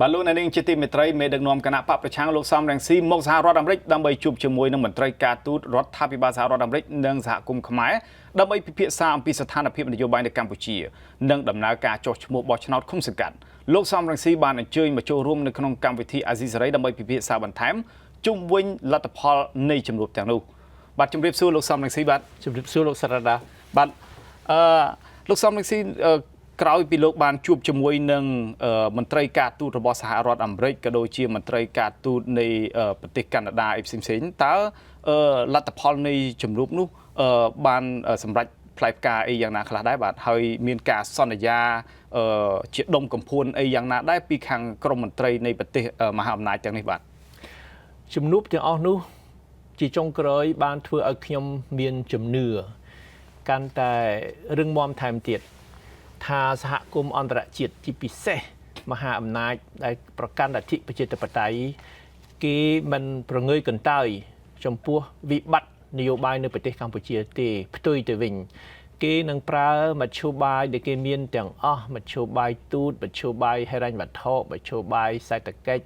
បាទលោកអ្នកនាងជាទីមេត្រីមេដឹកនាំគណៈបកប្រឆាំងលោកសំរងស៊ីមកសហរដ្ឋអាមេរិកដើម្បីជួបជាមួយនឹងមន្ត្រីការទូតរដ្ឋាភិបាលសហរដ្ឋអាមេរិកនិងសហគមន៍ខ្មែរដើម្បីពិភាក្សាអំពីស្ថានភាពនយោបាយនៅកម្ពុជានិងដំណើរការចុះឈ្មោះបោះឆ្នោតឃុំសង្កាត់លោកសំរងស៊ីបានអញ្ជើញមកចូលរួមនៅក្នុងកម្មវិធីអាស៊ីសេរីដើម្បីពិភាក្សាបន្ថែមជុំវិញលទ្ធផលនៃជំនួបទាំងនោះបាទជម្រាបសួរលោកសំរងស៊ីបាទជម្រាបសួរលោកសារ៉ាដាបាទលោកសំរងស៊ីក្រោយពីលោកបានជួបជាមួយនឹងមន្ត្រីការទូតរបស់សហរដ្ឋអាមេរិកក៏ដូចជាមន្ត្រីការទូតនៃប្រទេសកាណាដាអីផ្សេងៗតើលទ្ធផលនៃជំនួបនោះបានសម្រេចផ្លែផ្កាអីយ៉ាងណាខ្លះដែរបាទហើយមានការសន្យាជាដុំកំភួនអីយ៉ាងណាដែរពីខាងក្រមមន្ត្រីនៃប្រទេសមហាអំណាចទាំងនេះបាទជំនួបទាំងអស់នោះជាចុងក្រោយបានធ្វើឲ្យខ្ញុំមានជំនឿកាន់តែរឹងមាំថែមទៀតថាសហគមន៍អន្តរជាតិជាពិសេសមហាអំណាចដែលប្រកាន់លទ្ធិប្រជាធិបតេយ្យគេមិនប្រងើយកន្តើយចំពោះវិបត្តិនយោបាយនៅប្រទេសកម្ពុជាទេផ្ទុយទៅវិញគេនឹងប្រើមធ្យោបាយដែលគេមានទាំងអស់មធ្យោបាយទូតមធ្យោបាយហិរញ្ញវត្ថុមធ្យោបាយសេដ្ឋកិច្ច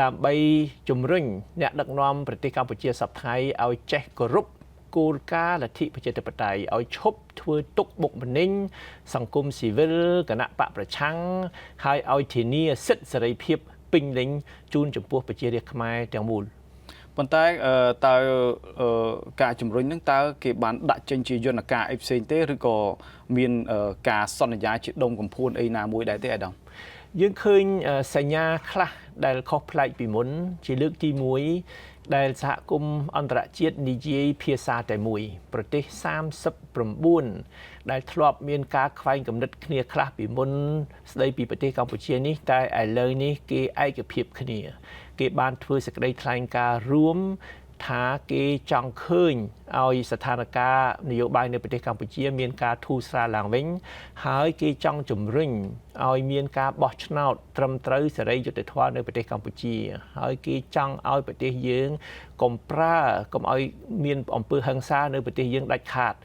ដើម្បីជំរុញអ្នកដឹកនាំប្រទេសកម្ពុជាសប្តាហ៍ឲ្យចេះគោរពគោលការណ៍លទ្ធិប្រជាធិបតេយ្យឲ្យឈប់ធ្វើទុកបុកម្នេញសង្គមស៊ីវិលគណៈបកប្រឆាំងហើយឲ្យធានាសិទ្ធិសេរីភាពពេញលេញជូនចំពោះប្រជារាស្ត្រខ្មែរទាំងមូលប៉ុន្តែតើការជំរុញនឹងតើគេបានដាក់ចេញជាយន្តការអីផ្សេងទេឬក៏មានការសន្យាជាដុំកំភួនអីណាមួយដែរទេអាដាមយើងឃើញសញ្ញាខ្លះដែលខុសប្លែកពីមុនជាលើកទី1ដែលសហគមន៍អន្តរជាតិនិយាយភាសាតែមួយប្រទេស39ដែលធ្លាប់មានការខ្វែងគំនិតគ្នាខ្លះពីមុនស្ដីពីប្រទេសកម្ពុជានេះតែឥឡូវនេះគេឯកភាពគ្នាគេបានធ្វើសេចក្តីថ្លែងការណ៍រួមថាគេចង់ឃើញឲ្យស្ថានភាពនយោបាយនៅប្រទេសកម្ពុជាមានការធូរស្រាលឡើងវិញហើយគេចង់ជំរុញឲ្យមានការបោះឆ្នោតត្រឹមត្រូវសេរីយុត្តិធម៌នៅប្រទេសកម្ពុជាហើយគេចង់ឲ្យប្រទេសយើងកុំឲ្យមានអំពើហិង្សានៅប្រទេសយើងដាច់ខាត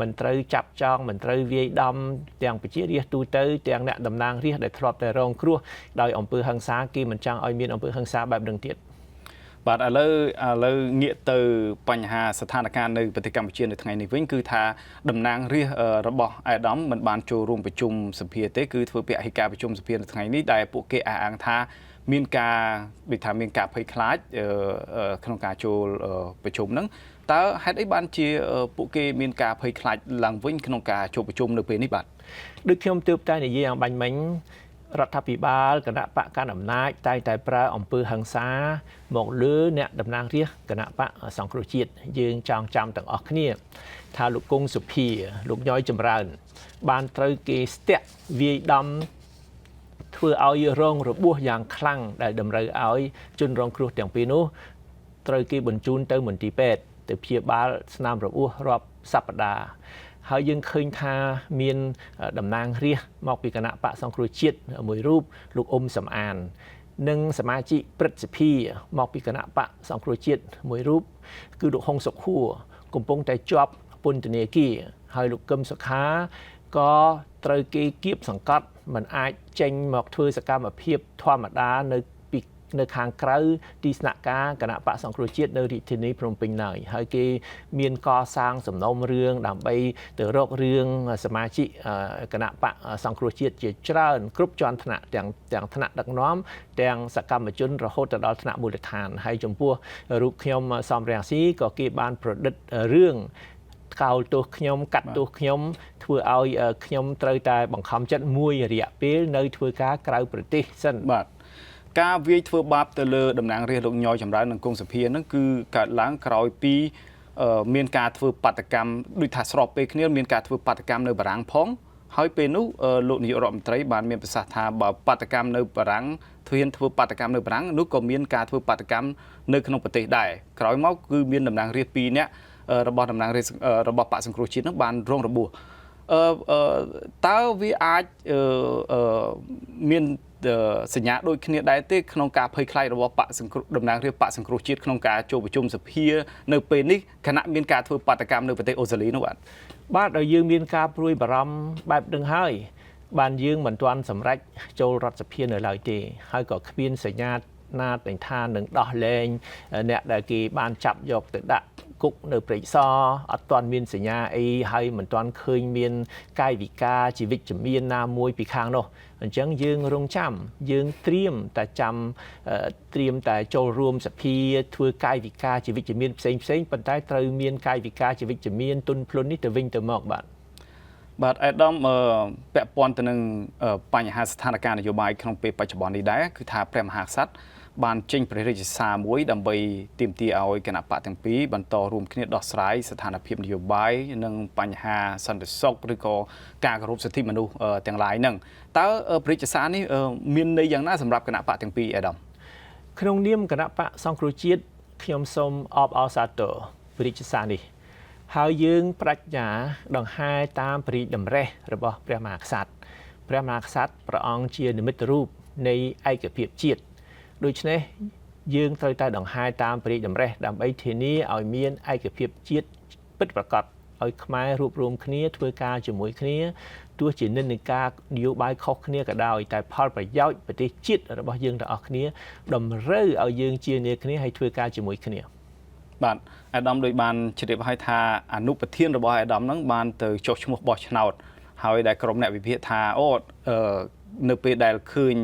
មិនត្រូវចាប់ចងមិនត្រូវវាយដំទាំងប្រជារាស្ត្រទូទៅទាំងអ្នកតំណាងរាស្ត្រដែលធ្លាប់តែរងគ្រោះដោយអំពើហិង្សាគេមិនចង់ឲ្យមានអំពើហិង្សាបែបនឹងទៀតបាទឥឡូវងាកទៅបញ្ហាស្ថានភាពនៅប្រទេសកម្ពុជានៅថ្ងៃនេះវិញគឺថាតំណាងរាស្ត្ររបស់អាដាមមិនបានចូលរួមប្រជុំសភាទេគឺធ្វើពហិការប្រជុំសភានៅថ្ងៃនេះដែលពួកគេអះអាងថាមានការដូចថាមានការភ័យខ្លាចក្នុងការចូលប្រជុំហ្នឹងតើហេតុអីបានជាពួកគេមានការភ័យខ្លាចឡើងវិញក្នុងការចូលប្រជុំនៅពេលនេះបាទដូចខ្ញុំទើបតែនិយាយអំបញ្ញមិញរដ្ឋាភិបាលគណៈបកកណ្ដាលអំណាចតែងតែប្រើអំពើហិង្សាមកលើអ្នកតំណាងរាស្ត្រគណៈបកសង្គ្រោះជាតិយើងចងចាំទាំងអស់គ្នាថាលោកគង់សុភាលោកញយចម្រើនបានត្រូវគេស្ទាក់វាយដំធ្វើឲ្យរងរបួសយ៉ាងខ្លាំងដែលតម្រូវឲ្យជនរងគ្រោះទាំងពីរនោះត្រូវគេបញ្ជូនទៅមន្ទីរពេទ្យទៅព្យាបាលស្នាមរបួសរាប់សប្តាហ៍ហើយយើងឃើញថាមានតំណាងរាស្ត្រមកពីគណៈបកសង្គ្រោះជាតិមួយរូបលោកអ៊ុំសំអាននិងសមាជិកព្រឹទ្ធសភាមកពីគណៈបកសង្គ្រោះជាតិមួយរូបគឺលោកហុងសុខួរកំពុងតែជាប់ពន្ធនាគារហើយលោកកឹមសុខាក៏ត្រូវគេគៀបសង្កត់មិនអាចចេញមកធ្វើសកម្មភាពធម្មតានៅខាងក្រៅទីស្នាក់ការគណៈបកសង្គ្រោះជាតិនៅរាជធានីភ្នំពេញឡើយហើយគេមានកសាងសំណុំរឿងដើម្បីទៅរករឿងសមាជិកគណៈបកសង្គ្រោះជាតិជាច្រើនគ្រប់ជាន់ថ្នាក់ទាំងថ្នាក់ដឹកនាំទាំងសកម្មជនរហូតទៅដល់ថ្នាក់មូលដ្ឋានហើយចំពោះរូបខ្ញុំសំរងស៊ីក៏គេបានប្រឌិតរឿងកោលទោសខ្ញុំកាត់ទោសខ្ញុំធ្វើឲ្យខ្ញុំត្រូវតែបង្ខំចិត្តមួយរយៈពេលនៅធ្វើការក្រៅប្រទេសសិនបាទការវាយធ្វើបាបទៅលើតំណាងរាស្ត្រលោកញយចម្រើននិងគង់សភាហ្នឹងគឺកើតឡើងក្រោយពីមានការធ្វើបាតកម្មដូចថាស្របពេលគ្នាមានការធ្វើបាតកម្មនៅបារាំងផងហើយពេលនោះលោកនាយករដ្ឋមន្ត្រីបានមានប្រសាសន៍ថាបើបាតកម្មនៅបារាំងធ្វើបាតកម្មនៅបារាំងនោះក៏មានការធ្វើបាតកម្មនៅក្នុងប្រទេសដែរក្រោយមកគឺមានតំណាងរាស្ត្រ2នាក់របស់តំណាងរាស្ត្ររបស់បកសង្គ្រោះជាតិនោះបានរងរបួសតើវាអាចមានសញ្ញាដូចគ្នាដែរទេក្នុងការភ័យខ្លាចរបស់បកសង្គ្រោះតំណាងរាស្ត្របកសង្គ្រោះជាតិក្នុងការចូលប្រជុំសភានៅពេលនេះគណៈមានការធ្វើបាតកម្មនៅប្រទេសអូស្ត្រាលីនោះបាទបាទឲ្យយើងមានការព្រួយបារម្ភបែបនឹងហើយ បានយើងមិនទាន់សម្រេចចូលរដ្ឋសភានៅឡើយទេហើយក៏គ្មានសញ្ញាណាតែថានឹងដោះលែងអ្នកដែលគេបានចាប់យកទៅដាក់គុកនៅព្រៃសរអត់ទាន់មានសញ្ញាអីហើយមិនទាន់ឃើញមានកាយវិការជីវិតជំនាញណាមួយពីខាងនោះអញ្ចឹងយើងរងចាំយើងត្រៀមតែចូលរួមសភាធ្វើកាយវិការជីវិតជំនាញផ្សេងប៉ុន្តែត្រូវមានកាយវិការជីវិតជំនាញទុនភ្លុននេះទៅវិញទៅមកបាទអាដាមពាក់ព័ន្ធទៅនឹងបញ្ហាស្ថានភាពនយោបាយក្នុងពេលបច្ចុប្បន្ននេះដែរគឺថាព្រះមហាក្សត្របានចេញព្រះរាជសារមួយដើម្បីទាមទារឲ្យគណៈបកទាំងពីរបន្តរួមគ្នាដោះស្រាយស្ថានភាពនយោបាយនិងបញ្ហាសន្តិសុខឬក៏ការគោរពសិទ្ធិមនុស្សទាំងឡាយហ្នឹងតើព្រះរាជសារនេះមានន័យយ៉ាងណាសម្រាប់គណៈបកទាំងពីរអាដាមក្នុងនាមគណៈបកសង្គ្រោះជាតិខ្ញុំសូមអបអរសាទរព្រះរាជសារនេះហើយយើងបដិញ្ញាដង្ហែតាមព្រះរាជតម្រិះរបស់ព្រះមហាក្សត្រព្រះមហាក្សត្រព្រះអង្គជានិមិត្តរូបនៃឯកភាពជាតិដូច្នេះយើងត្រូវតែដង្ហែតាមព្រះរាជតម្រិះដើម្បីធានាឲ្យមានឯកភាពជាតិពិតប្រាកដឲ្យខ្មែររួបរวมគ្នាធ្វើការជាមួយគ្នាទោះជានិន្នាការនយោបាយខុសគ្នាក៏ដោយតែផលប្រយោជន៍ប្រទេសជាតិរបស់យើងទាំងអស់គ្នាតម្រូវឲ្យយើងជានាគ្នាហើយធ្វើការជាមួយគ្នាបាទអាដាមដោយបានជ្រាបឲ្យថាអនុប្រធានរបស់អាដាមហ្នឹងបានទៅចុះឈ្មោះបោះឆ្នោតហើយដែលក្រុមអ្នកវិភាគថានៅពេលដែលឃើញ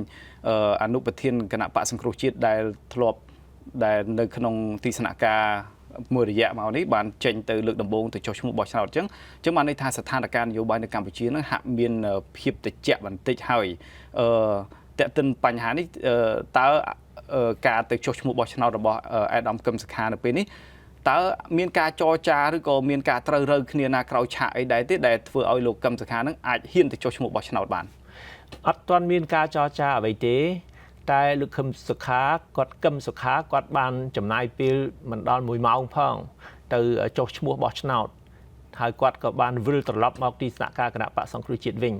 អនុប្រធានគណៈបកសង្គ្រោះជាតិដែលធ្លាប់ដែលនៅក្នុងទីស្នាក់ការមួយរយៈមកនេះបានចេញទៅលើកដំបូងទៅចុះឈ្មោះបោះឆ្នោតអញ្ចឹងបានន័យថាស្ថានភាពនយោបាយនៅកម្ពុជានឹងហាក់មានភាពត្រជាក់បន្តិចហើយតើតិនបញ្ហានេះតើការទៅចុះឈ្មោះបោះឆ្នោតរបស់អាដាមកឹមសុខានៅពេលនេះតើមានការចរចាឬក៏មានការត្រូវរើគ្នាណាក្រោយឆាកអីដែរទេដែលធ្វើឲ្យលោកកឹមសុខានឹងអាចហ៊ានទៅចុះឈ្មោះបោះឆ្នោតបានអត់ទាន់មានការចរចាអ្វីទេតែលោកកឹមសុខាគាត់បានចំណាយពេលមិនដល់1ម៉ោងផងទៅចុះឈ្មោះបោះឆ្នោតហើយគាត់ក៏បានវិលត្រឡប់មកទីស្នាក់ការគណៈបកសង្គ្រោះជាតិវិញ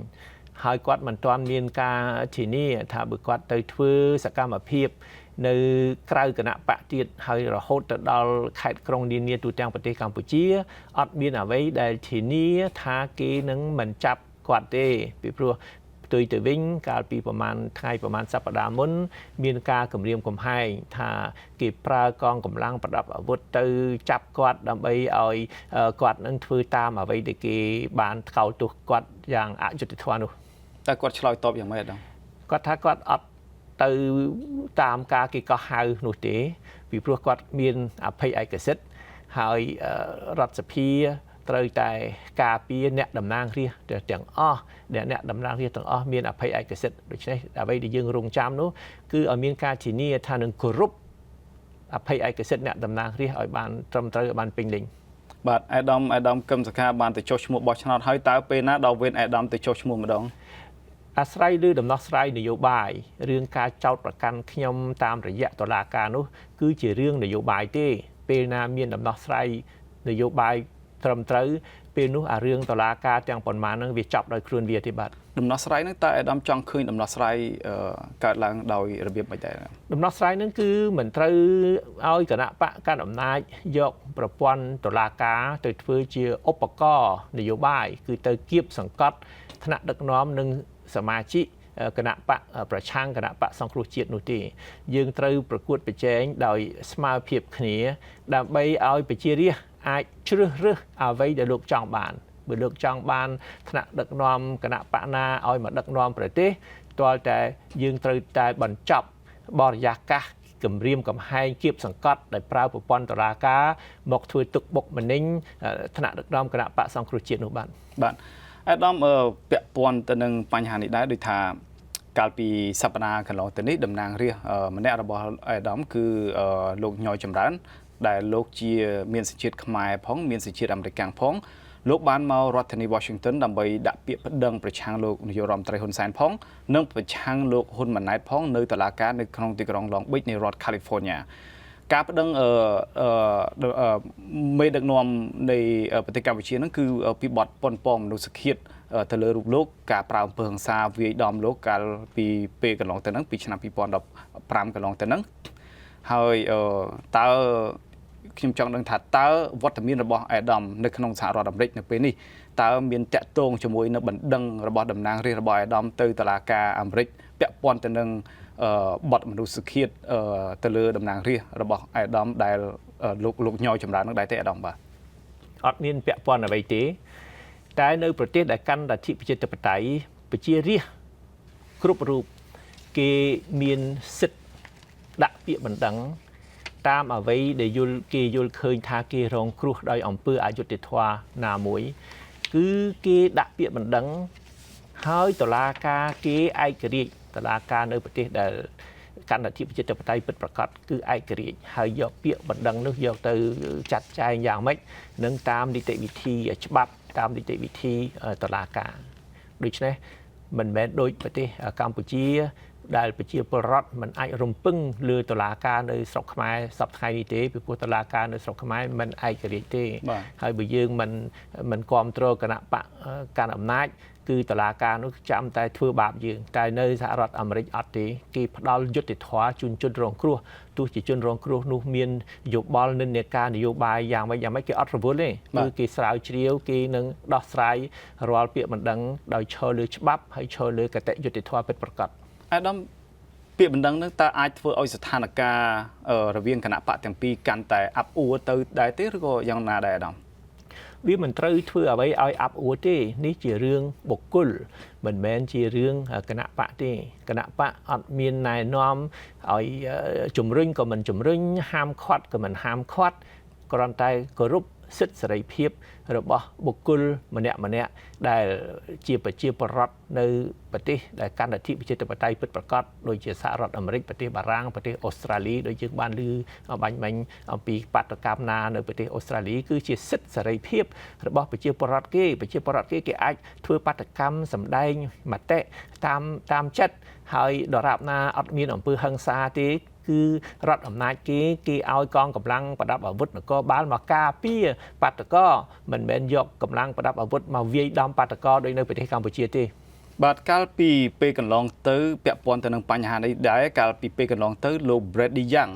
ហើយគាត់មិនទាន់មានការធានាថាបើគាត់ទៅធ្វើសកម្មភាពនៅក្រៅគណៈបកទៀតហើយរហូតទៅដល់ខេត្តក្រុងនានាទូទាំងប្រទេសកម្ពុជាអត់មានអ្វីដែលធានាថាគេនឹងមិនចាប់គាត់ទេពីព្រោះផ្ទុយទៅវិញកាលពីប្រហែលថ្ងៃប្រហែលសប្តាហ៍មុនមានការគម្រាមកំហែងថាគេប្រើកងកម្លាំងប្រដាប់អាវុធទៅចាប់គាត់ដើម្បីឲ្យគាត់នឹងធ្វើតាមអ្វីដែលគេបានថ្កោលទោសគាត់យ៉ាងអយុត្តិធម៌នោះតែគាត់ឆ្លើយតបយ៉ាងម៉េចដែរគាត់ថាគាត់អត់ទៅតាមការគេកោះហៅនោះទេពីព្រោះគាត់មានអភ័យឯកសិទ្ធិហើយរដ្ឋសភាត្រូវតែការពារអ្នកតំណាងរាស្ត្រទាំងអស់អ្នកតំណាងរាស្ត្រទាំងអស់មានអភ័យឯកសិទ្ធិដូច្នេះអ្វីដែលយើងរងចាំនោះគឺឲ្យមានការធានាថានឹងគោរពអភ័យឯកសិទ្ធិអ្នកតំណាងរាស្ត្រឲ្យបានត្រឹមត្រូវឲ្យបានពេញលេញបាទអាដាមកឹមសុខាបានទៅចុះឈ្មោះបោះឆ្នោតហើយតើពេលណាដល់វេនអាដាមទៅចុះឈ្មោះម្ដងអាស្រ័យលើដំណោះស្រាយនយោបាយរឿងការចោទប្រកាន់ខ្ញុំតាមរយៈតុលាការនោះគឺជារឿងនយោបាយទេពេលណាមានដំណោះស្រាយនយោបាយត្រឹមត្រូវពេលនោះអារឿងតុលាការទាំងប៉ុន្មានហ្នឹងវាចប់ដោយខ្លួនវាទេបាទដំណោះស្រាយហ្នឹងតើអាដាមចង់ឃើញដំណោះស្រាយកើតឡើងដោយរបៀបមិនដែរដំណោះស្រាយហ្នឹងគឺមិនត្រូវឲ្យគណៈបកកណ្ដាលអំណាចយកប្រព័ន្ធតុលាការទៅធ្វើជាឧបករណ៍នយោបាយគឺទៅគៀបសង្កត់ថ្នាក់ដឹកនាំនិងសមាជិកគណៈបកប្រឆាំងគណៈបកសង្គ្រោះជាតិនោះទេយើងត្រូវប្រកួតប្រជែងដោយស្មើភាពគ្នាដើម្បីឲ្យប្រជារាស្ត្រអាចជ្រើសរើសអ្វីដែលលោកចង់បានបើលោកចង់បានថ្នាក់ដឹកនាំគណៈបកណាឲ្យមកដឹកនាំប្រទេសទាល់តែយើងត្រូវតែបញ្ចប់បរិយាកាសគម្រាមកំហែងគៀបសង្កត់ដោយប្រើប្រព័ន្ធតុលាការមកធ្វើទុកបុកម្នេញថ្នាក់ដឹកនាំគណៈបកសង្គ្រោះជាតិនោះបាទអាដាមពាក់ព័ន្ធទៅនឹងបញ្ហានេះដែរដូចថាកាលពីសប្តាហ៍កន្លងទៅនេះតំណាងរាស្ត្រម្នាក់របស់អាដាមគឺលោកញយចម្រើនដែលលោកជាមានសញ្ជាតិខ្មែរផងមានសញ្ជាតិអាមេរិកផងលោកបានមករដ្ឋធានី Washington ដើម្បីដាក់ពាក្យប្តឹងប្រឆាំងលោកនាយករដ្ឋមន្ត្រីហ៊ុនសែនផងនិងប្រឆាំងលោកហ៊ុនម៉ាណែតផងនៅតុលាការនៅក្នុងទីក្រុង Long Beach នៃរដ្ឋ California ការប្តឹងមេដឹកនាំនៃប្រទេសកម្ពុជាហ្នឹងគឺពីបទប៉ុនប៉ងមនុស្សឃាតទៅលើរូបលោកការប្រើអំពើហិង្សាវាយដំលោកកាលពីពេលកន្លងទៅហ្នឹងពីឆ្នាំ2015កន្លងទៅហ្នឹងហើយតើ ខ្ញុំចង់ដឹងថាតើវត្តមានរបស់អាដាមនៅក្នុងសហរដ្ឋអាមេរិកនៅពេលនេះតើមានតាក់ទងជាមួយនឹងបណ្ដឹងរបស់តំណាងរាស្ត្ររបស់អាដាមទៅតុលាការអាមេរិកពាក់ព័ន្ធទៅនឹងបទមនុស្សឃាតទៅលើតំណាងរាស្ត្ររបស់អាដាមដែលលោកញយចម្រើននឹងដែរទេអាដាមបាទអត់មានពាក់ព័ន្ធអ្វីទេតែនៅប្រទេសដែលកាន់លទ្ធិប្រជាធិបតេយ្យប្រជារាស្ត្រគ្រប់រូបគេមានសិទ្ធិដាក់ពាក្យបណ្ដឹងតាមអ្វីដែលគេយល់ឃើញថាគេរងគ្រោះដោយអំពើអយុត្តិធម៌ណាមួយគឺគេដាក់ពាក្យបណ្ដឹងហើយតុលាការគេឯករាជ្យតុលាការនៅប្រទេសដែលកាន់លទ្ធិប្រជាធិបតេយ្យពិតប្រាកដគឺឯករាជ្យហើយយកពាក្យបណ្ដឹងនោះយកទៅចាត់ចែងយ៉ាងម៉េចនឹងតាមនីតិវិធីច្បាប់តាមនីតិវិធីតុលាការដូច្នេះមិនមែនដូចប្រទេសកម្ពុជាដែលប្រជាពលរដ្ឋមិនអាចរំពឹងលើតុលាការនៅស្រុកខ្មែរសប្តាហ៍ថ្ងៃនេះទេពីព្រោះតុលាការនៅស្រុកខ្មែរមិនឯករាជ្យទេហើយបើយើងមិនគ្រប់គ្រងគណៈបកកាន់អំណាចគឺតុលាការនោះចាំតែធ្វើបាបយើងតែនៅសហរដ្ឋអាមេរិកអត់ទេគេផ្ដល់យុត្តិធម៌ជូនជនរងគ្រោះទោះជាជនរងគ្រោះនោះមានយោបល់និន្នាការនយោបាយយ៉ាងម៉េចគេអត់រវល់ទេគឺគេស្រាវជ្រាវគេនឹងដោះស្រាយរាល់ពាក្យបណ្ដឹងដោយឈរលើច្បាប់ហើយឈរលើគតិយុត្តិធម៌ពិតប្រាកដអាដាមពាក្យបណ្ដឹងនឹងតើអាចធ្វើឲ្យស្ថានភាពរវាងគណៈបកទាំងពីរកាន់តែអាប់អួរទៅដែរទេឬក៏យ៉ាងណាដែរអាដាមវាមិនត្រូវធ្វើអ្វីឲ្យអាប់អួរទេនេះជារឿងបុគ្គលមិនមែនជារឿងគណៈបកទេគណៈបកអត់មានណែនាំឲ្យជំរុញក៏មិនជំរុញហាមឃាត់ក៏មិនហាមឃាត់គ្រាន់តែគោរពសិទ្ធិសេរីភាពរបស់បុគ្គលម្នាក់ដែលជាប្រជាពលរដ្ឋនៅប្រទេសដែលកាន់លទ្ធិប្រជាធិបតេយ្យពិតប្រាកដដូចជាសហរដ្ឋអាមេរិកប្រទេសបារាំងប្រទេសអូស្ត្រាលីដូចយើងបានឮបាញ់មិញអំពីបាតុកម្មណានៅប្រទេសអូស្ត្រាលីគឺជាសិទ្ធិសេរីភាពរបស់ប្រជាពលរដ្ឋគេគេអាចធ្វើបាតុកម្មសម្ដែងមតិតាមចិត្តហើយដរាបណាអត់មានអំពើហិង្សាទេគឺរដ្ឋអំណាចគេឲ្យកងកម្លាំងប្រដាប់អាវុធនគរបាលមកការពារបាតុករមិនមែនយកកម្លាំងប្រដាប់អាវុធមកវាយដំបាតុករដោយនៅប្រទេសកម្ពុជាទេបាទកាលពីពេលកន្លងទៅពាក់ព័ន្ធទៅនឹងបញ្ហានេះដែរកាលពីពេលកន្លងទៅលោក Brady Young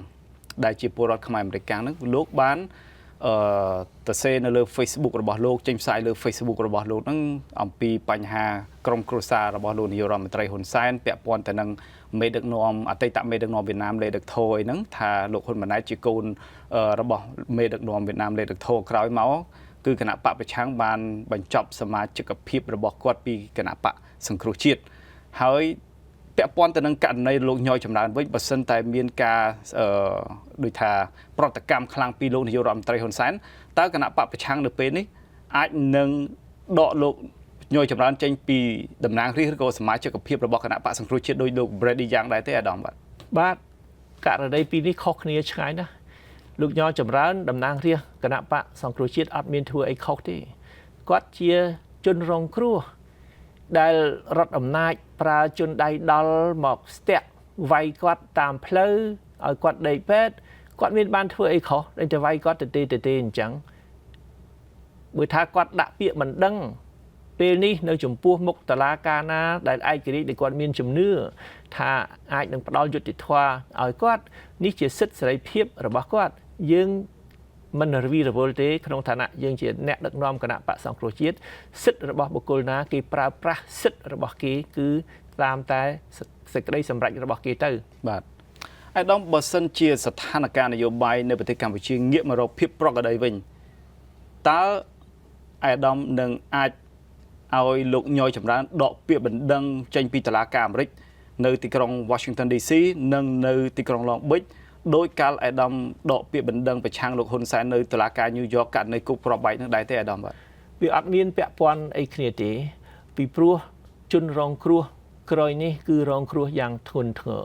ដែលជាពលរដ្ឋខ្មែរអាមេរិកហ្នឹងលោកបានទៅសេនៅលើ Facebook របស់លោកចេញផ្សាយលើ Facebook របស់លោកហ្នឹងអំពីបញ្ហាក្រុមគ្រួសាររបស់លោកនាយករដ្ឋមន្ត្រីហ៊ុនសែនពាក់ព័ន្ធទៅនឹងមេដឹកនាំអតីតមេដឹកនាំវៀតណាមលេដឹកថយហ្នឹងថាលោកហ៊ុនម៉ាណែតជាកូនរបស់មេដឹកនាំវៀតណាមលេដឹកថយក្រោយមកគឺគណៈបកប្រឆាំងបានបញ្ចប់សមាជិកភាពរបស់គាត់ពីគណៈបកសង្គ្រោះជាតិហើយពាក់ព័ន្ធទៅនឹងករណីលោកញយចម្រើនវិញបើសិនតែមានការដូចថាប្រតិកម្មខ្លាំងពីលោកនាយករដ្ឋមន្ត្រីហ៊ុនសែនតើគណៈបកប្រឆាំងនៅពេលនេះអាចនឹងដកលោកញយចម្រើនចេញពីតំណាងរាស្ត្រឬក៏សមាជិកភាពរបស់គណៈបកសង្គ្រោះជាតិដោយលោក Brady យ៉ាងដែរទេអាដាមបាទករណីពីរនេះខុសគ្នាឆ្ងាយណាស់លោកញយចម្រើនតំណាងរាស្ត្រគណៈបកសង្គ្រោះជាតិអត់មានធ្វើអីខុសទេគាត់ជាជនរងគ្រោះដែលរដ្ឋអំណាចប្រើជនដៃដល់មកស្ទាក់វាយគាត់តាមផ្លូវឲ្យគាត់ដេកពេទ្យគាត់មានបានធ្វើអីខុសតែវាយគាត់ទៅអញ្ចឹងបើថាគាត់ដាក់ពាក្យមិនដឹងពេលនេះនៅចំពោះមុខតុលាការណាដែលឯករាជ្យដែលគាត់មានជំនឿថាអាចនឹងផ្ដល់យុត្តិធម៌ឲ្យគាត់នេះជាសិទ្ធិសេរីភាពរបស់គាត់យើងមិនរវីរវល់ទេក្នុងឋានៈយើងជាអ្នកដឹកនាំគណៈបកសង្គ្រោះជាតិសិទ្ធិរបស់បុគ្គលណាគេប្រើប្រាស់សិទ្ធិរបស់គេគឺតាមតែសេចក្តីសម្រេចរបស់គេទៅបាទអាដាមបើសិនជាស្ថានភាពនយោបាយនៅប្រទេសកម្ពុជាងាកមករកភាពប្រក្រតីវិញតើអាដាមនឹងអាចឲ្យលោកញយចម្រើនដកពាក្យបណ្ដឹងចេញពីតុលាការអាមេរិកនៅទីក្រុង Washington DC និងនៅទីក្រុង Long Beach ដោយកាលអាដាមដកពាក្យបណ្ដឹងប្រឆាំងលោកហ៊ុនសែននៅតុលាការ New York ករណីគុកប្របែកនឹងដែរទេអាដាមបាទវាអត់មានពាក់ព័ន្ធអីគ្នាទេពីព្រោះជនរងគ្រោះក្រោយនេះគឺរងគ្រោះយ៉ាងធ្ងន់ធ្ងរ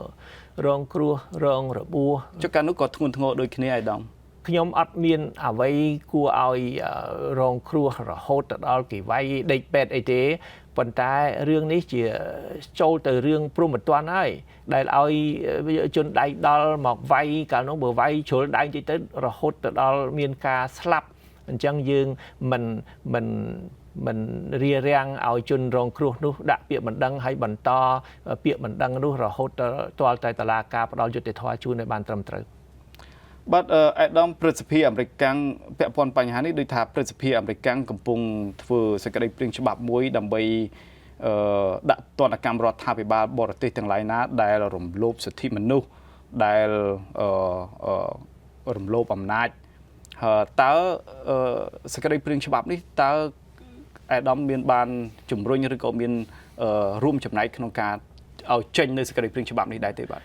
រងគ្រោះរងរបួសចុះកាលនោះក៏ធ្ងន់ធ្ងរដូចគ្នាអាដាមខ្ញុំអត់មានអ្វីគួរឲ្យរងគ្រោះរហូតទៅដល់គេវាយដេកពេទ្យអីទេប៉ុន្តែរឿងនេះជាចូលទៅរឿងព្រហ្មទណ្ឌហើយដែលឲ្យជនដៃដល់មកវាយកាលនោះបើវាយជ្រុលដៃតិចទៅរហូតទៅដល់មានការស្លាប់អញ្ចឹងយើងមិនរារាំងឲ្យជនរងគ្រោះនោះដាក់ពាក្យបណ្ដឹងឲ្យបន្តពាក្យបណ្ដឹងនោះរហូតដល់តែតុលាការផ្ដល់យុត្តិធម៌ជូនឲ្យបានត្រឹមត្រូវ បាត់អាដាមព្រឹទ្ធសភាអាមេរិកកាំងពាក់ព័ន្ធបញ្ហានេះដូចថាព្រឹទ្ធសភាអាមេរិកកាំងកំពុងធ្វើសេចក្តីព្រាងច្បាប់មួយដើម្បីដាក់ទណ្ឌកម្មរដ្ឋាភិបាលបរទេសទាំងឡាយណាដែលរំលោភសិទ្ធិមនុស្សដែលរំលោភអំណាចតើសេចក្តីព្រាងច្បាប់នេះតើអាដាមមានបានជំរុញឬក៏មានរួមចំណែកក្នុងការឲ្យចេញនៅសេចក្តីព្រាងច្បាប់នេះដែរទេបាទ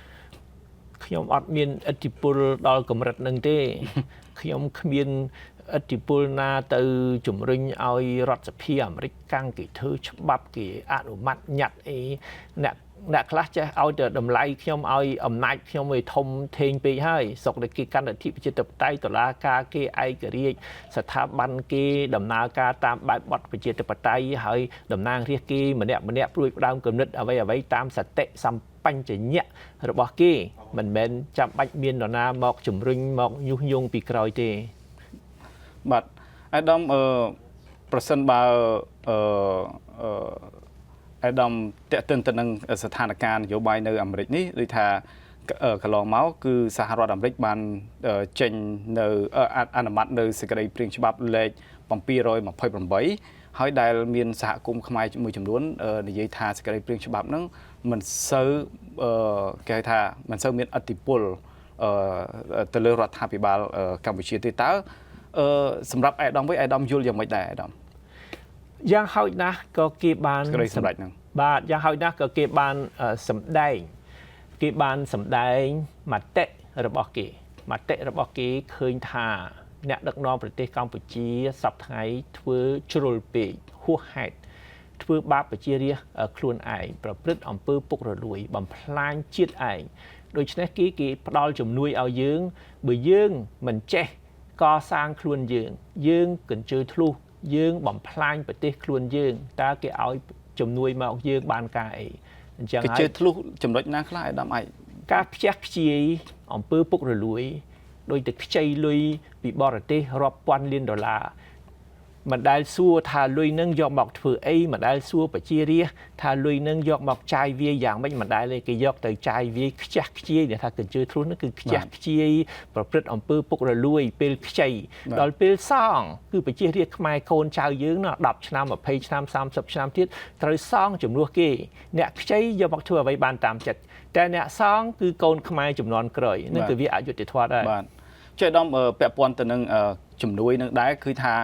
ខ្ញុំអត់មានឥទ្ធិពលដល់កម្រិតនឹងទេ ខ្ញុំគ្មានឥទ្ធិពលណាទៅជំរុញឲ្យរដ្ឋសភាអាមេរិកកាំងគេធ្វើច្បាប់គេអនុម័តញត្តិអីអ្នកខ្លះចេះឲ្យតែតម្លៃខ្ញុំឲ្យអំណាចខ្ញុំឲ្យធំធេងពេកហើយស្រុកតែគេកាន់លទ្ធិប្រជាធិបតេយ្យតុលាការគេឯករាជ្យស្ថាប័នគេដំណើរការតាមបែបបទប្រជាធិបតេយ្យហើយតំណាងរាស្ត្រគេម្នាក់ព្រួយផ្ដើមគំនិតអ្វីតាមសតិសម្បញ្ញញ្ញៈរបស់គេមិនមែនចាំបាច់មាននរណាមកជំរុញមកញុះញង់ពីក្រោយទេបាទអាដាមប្រសិនបើអាដាមតេតិនទៅនឹងស្ថានភាពនយោបាយនៅអាមេរិកនេះដូចថាកន្លងមកគឺសហរដ្ឋអាមេរិកបានចេញនៅអនុម័តនៅសេចក្តីព្រាងច្បាប់លេខ728ហើយដែលមានសហគមន៍ខ្មែរមួយចំនួននិយាយថាសេចក្តីព្រាងច្បាប់ហ្នឹងមិនសូវគេហៅថាមិនសូវមានឥទ្ធិពលទៅលើរដ្ឋាភិបាលកម្ពុជាទេតើសម្រាប់អាដាមវិញអាដាមយល់យ៉ាងម៉េចដែរអាដាមយ៉ាងហោចណាស់ក៏គេបានសម្រេចហ្នឹងបាទយ៉ាងហោចណាស់ក៏គេបានសម្ដែងមតិរបស់គេឃើញថាអ្នកដឹកនាំប្រទេសកម្ពុជាសប្តាហ៍ថ្ងៃធ្វើជ្រុលពេកហួសហេតុធ្វើបាបប្រជារាស្ត្រខ្លួនឯងប្រព្រឹត្តអំពើពុករលួយបំផ្លាញជាតិឯងដូច្នេះគេផ្ដល់ជំនួយឲ្យយើងបើយើងមិនចេះកសាងខ្លួនយើងកញ្ជើធ្លុះយើងបំផ្លាញប្រទេសខ្លួនយើងតើគេឲ្យជំនួយមកយើងបានការអីអញ្ចឹងហើយគេជឿធ្លុះចំណុចណាខ្លះអាដាមអាចការខ្ជះខ្ជាយអំពើពុករលួយដោយតែខ្ចីលុយពីបរទេសរាប់ពាន់លានដុល្លារមិនដែលសួរថាលុយនឹងយកមកធ្វើអីមិនដែលសួរប្រជារាស្ត្រថាលុយនឹងយកមកចាយវាយយ៉ាងម៉េចមិនដែលទេគេយកទៅចាយវាយខ្ជះខ្ជាយថាកញ្ជើធ្លុះនោះគឺខ្ជះខ្ជាយប្រព្រឹត្តអំពើពុករលួយពេលខ្ចីដល់ពេលសងគឺប្រជារាស្ត្រខ្មែរកូនចៅយើងណា10ឆ្នាំ20ឆ្នាំ30ឆ្នាំទៀតត្រូវសងជំនួសគេអ្នកខ្ចីយកមកធ្វើអ្វីបានតាមចិត្តតែអ្នកសងគឺកូនខ្មែរចំនួនក្រោយនឹងគឺវាអយុត្តិធម៌ដែរបាទចុះអាដាមពាក់ព័ន្ធទៅនឹងជំនួយនឹងដែរគឺថា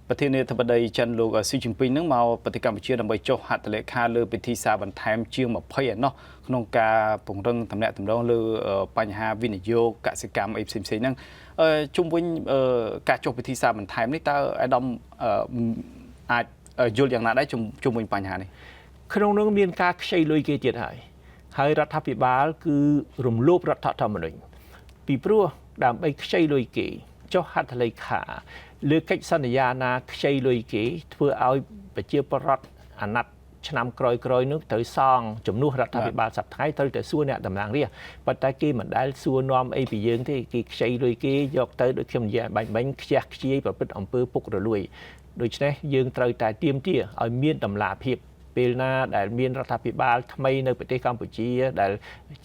ប្រធានាធិបតីចិនលោកស៊ីជីនពីងនឹងមកប្រទេសកម្ពុជាដើម្បីចុះហត្ថលេខាលើពិធីសារបន្ថែមជាង20ឯណោះក្នុងការពង្រឹងទំនាក់ទំនងលើបញ្ហាវិនិយោគកសិកម្មអីផ្សេងៗហ្នឹងជុំវិញការចុះពិធីសារបន្ថែមនេះតើអាដាមអាចយល់យ៉ាងណាដែរជុំវិញបញ្ហានេះក្នុងនោះមានការខ្ចីលុយគេទៀតហើយរដ្ឋាភិបាលគឺរំលោភរដ្ឋធម្មនុញ្ញពីព្រោះដើម្បីខ្ចីលុយគេចុះហត្ថលេខាលើកិច្ចសន្យាណាខ្ចីលុយគេធ្វើឲ្យប្រជាពលរដ្ឋអាណត្តិឆ្នាំក្រោយនោះត្រូវសងជំនួសរដ្ឋាភិបាលសប្តាហ៍ត្រូវតែសួរអ្នកតំណាងរាស្ត្រប៉ុន្តែគេមិនដែលសួរនាំអីពីយើងទេគេខ្ចីលុយគេយកទៅដូចខ្ញុំនិយាយបាញ់មិញខ្ជះខ្ជាយប្រព្រឹត្តអំពើពុករលួយដូច្នេះយើងត្រូវតែទាមទារឲ្យមានតម្លាភាពពេលណាដែលមានរដ្ឋាភិបាលថ្មីនៅប្រទេសកម្ពុជាដែល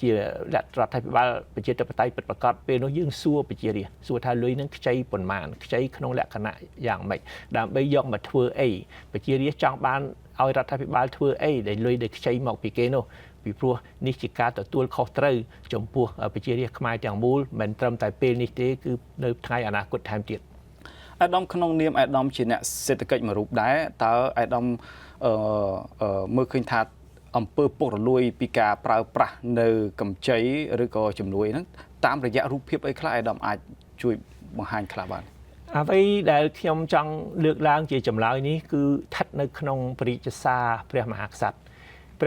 ជារដ្ឋាភិបាលប្រជាធិបតេយ្យពិតប្រាកដពេលនោះយើងសួរប្រជារាស្ត្រសួរថាលុយនឹងខ្ចីប៉ុន្មានខ្ចីក្នុងលក្ខណៈយ៉ាងម៉េចដើម្បីយកមកធ្វើអីប្រជារាស្ត្រចង់បានឲ្យរដ្ឋាភិបាលធ្វើអីដែលលុយដែលខ្ចីមកពីគេនោះពីព្រោះនេះជាការទទួលខុសត្រូវចំពោះប្រជារាស្ត្រខ្មែរទាំងមូលមិនត្រឹមតែពេលនេះទេគឺនៅថ្ងៃអនាគតថែមទៀតអាដាមក្នុងនាមអាដាមជាអ្នកសេដ្ឋកិច្ចមួយរូបដែរតើអាដាមមើលឃើញថាអំពើពុករលួយពីការប្រើប្រាស់នៅកម្ចីឬក៏ជំនួយហ្នឹងតាមរយៈរូបភាពអីខ្លះអាដាមអាចជួយបង្ហាញខ្លះបានអ្វីដែលខ្ញុំចង់លើកឡើងជាចម្លើយនេះគឺស្ថិតនៅក្នុងព្រះរាជសារព្រះមហាក្សត្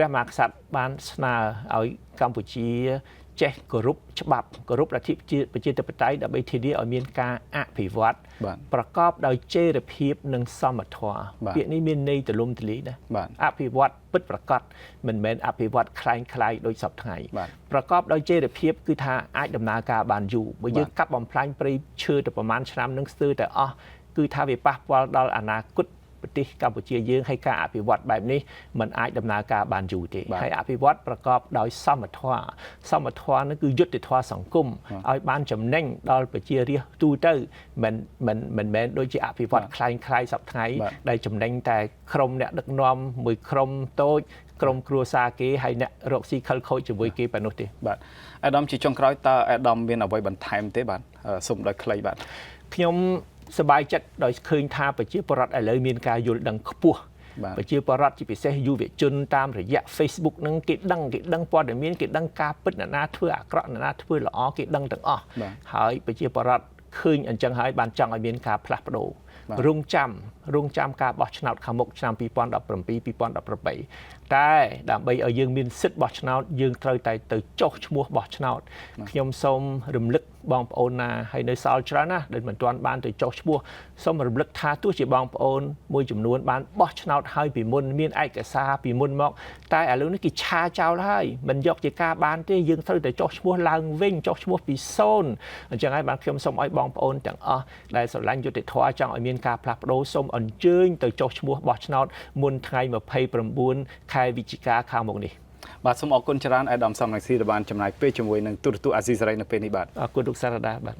របានស្នើឲ្យកម្ពុជាចេះគោរពច្បាប់គោរពលទ្ធិប្រជាធិបតេយ្យដើម្បីធានាឲ្យមានការអភិវឌ្ឍប្រកបដោយចីរភាពនិងសមធម៌ពាក្យនេះមានន័យទូលំទូលាយណាស់អភិវឌ្ឍពិតប្រាកដមិនមែនអភិវឌ្ឍคล้ายដោយសពថ្ងៃប្រកបដោយចីរភាពគឺថាអាចដំណើរការបានយូរបើយើងកាប់បំផ្លាញព្រៃឈើទៅប្រមាណឆ្នាំនឹងស្ទើរតែអស់គឺថាវាប៉ះពាល់ដល់អនាគត ប្រទេសកម្ពុជាយើងហើយការអភិវឌ្ឍបែបនេះมันអាចដំណើរការបានយូរទេហើយអភិវឌ្ឍប្រកបដោយសមធម៌នោះគឺយុត្តិធម៌សង្គមឲ្យបានចំណេញដល់ប្រជារាស្ត្រទូទៅមិនមែនដូចជាអភិវឌ្ឍคล้ายសប្តាហ៍ថ្ងៃដែលចំណេញតែក្រុមអ្នកដឹកនាំមួយក្រុមតូចក្រុមគ្រួសារគេហើយអ្នករកស៊ីខលខូចជាមួយគេប៉ុណ្ណោះទេបាទអាដាមជាចុងក្រោយតើអាដាមមានអ្វីបន្ថែមទេបាទសូមដោយខ្លីបាទខ្ញុំសប្បាយចិត្តដោយឃើញថាប្រជាពលរដ្ឋឥឡូវមានការយល់ដឹងខ្ពស់ប្រជាពលរដ្ឋជាពិសេសយុវជនតាមរយៈ Facebook ហ្នឹងគេដឹងព័ត៌មានគេដឹងការពិតអ្នកណាធ្វើអាក្រក់អ្នកណាធ្វើល្អគេដឹងទាំងអស់ហើយប្រជាពលរដ្ឋឃើញអញ្ចឹងហើយបានចង់ឲ្យមានការផ្លាស់ប្ដូររងចាំការបោះឆ្នោតខាងមុខឆ្នាំ2017-2018តែដើម្បីឲ្យយើងមានសិទ្ធិបោះឆ្នោតយើងត្រូវតែទៅចុះឈ្មោះបោះឆ្នោតខ្ញុំសូមរំលឹកបងប្អូនណាហើយនៅសល់ច្រើនណាស់ដែលមិនទាន់បានទៅចុះឈ្មោះសូមរំលឹកថាទោះជាបងប្អូនមួយចំនួនបានបោះឆ្នោតហើយពីមុនមានឯកសារពីមុនមកតែឥឡូវនេះគេឆាចោលហើយមិនយកជាការបានទេយើងត្រូវតែចុះឈ្មោះឡើងវិញចុះឈ្មោះពី0អញ្ចឹងហើយបានខ្ញុំសូមឲ្យបងប្អូនទាំងអស់ដែលស្រឡាញ់យុត្តិធម៌ចង់ឲ្យមានការផ្លាស់ប្ដូរសូមអញ្ជើញទៅចុះឈ្មោះបោះឆ្នោតមុនថ្ងៃ29ខែវិច្ឆិកាខាងមុខនេះបាទសូមអរគុណច្រើនអាដាមសំរងស៊ីដែលបានចំណាយពេលជាមួយនឹងទូរទស្សន៍អាស៊ីសេរីនៅពេលនេះបាទអរគុណលោកសារ៉ាដាបាទ